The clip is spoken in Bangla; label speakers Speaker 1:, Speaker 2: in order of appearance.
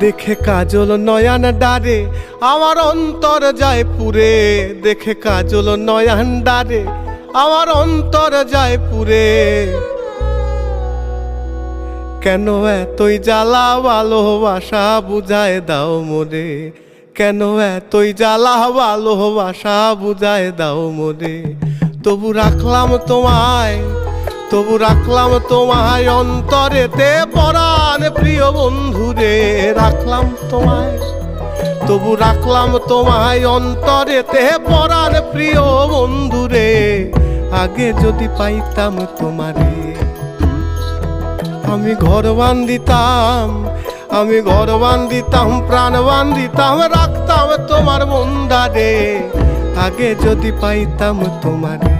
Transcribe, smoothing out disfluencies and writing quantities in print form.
Speaker 1: দেখে কাজল নয়ন ডারে আমার অন্তর যায় পুরে, দেখে কাজল নয়ন ডারে আমার অন্তর যায় পুরে। কেন এতই জ্বালা ভালোবাসা বুঝায় দাও মোরে, কেন এতই জ্বালা ভালোবাসা বুঝায় দাও মোরে। তবু রাখলাম তোমায়, তবু রাখলাম তোমায় অন্তরেতে পরাণ প্রিয় বন্ধুরে, রাখলাম তোমায়, তবু রাখলাম তোমায় অন্তরেতে পরাণ প্রিয় বন্ধুরে। আগে যদি পাইতাম তোমারে আমি ঘর বান্ধিতাম, আমি ঘর বান্ধিতাম, প্রাণ বান্ধিতাম, রাখতাম তোমার মন্দারে। আগে যদি পাইতাম তোমারে।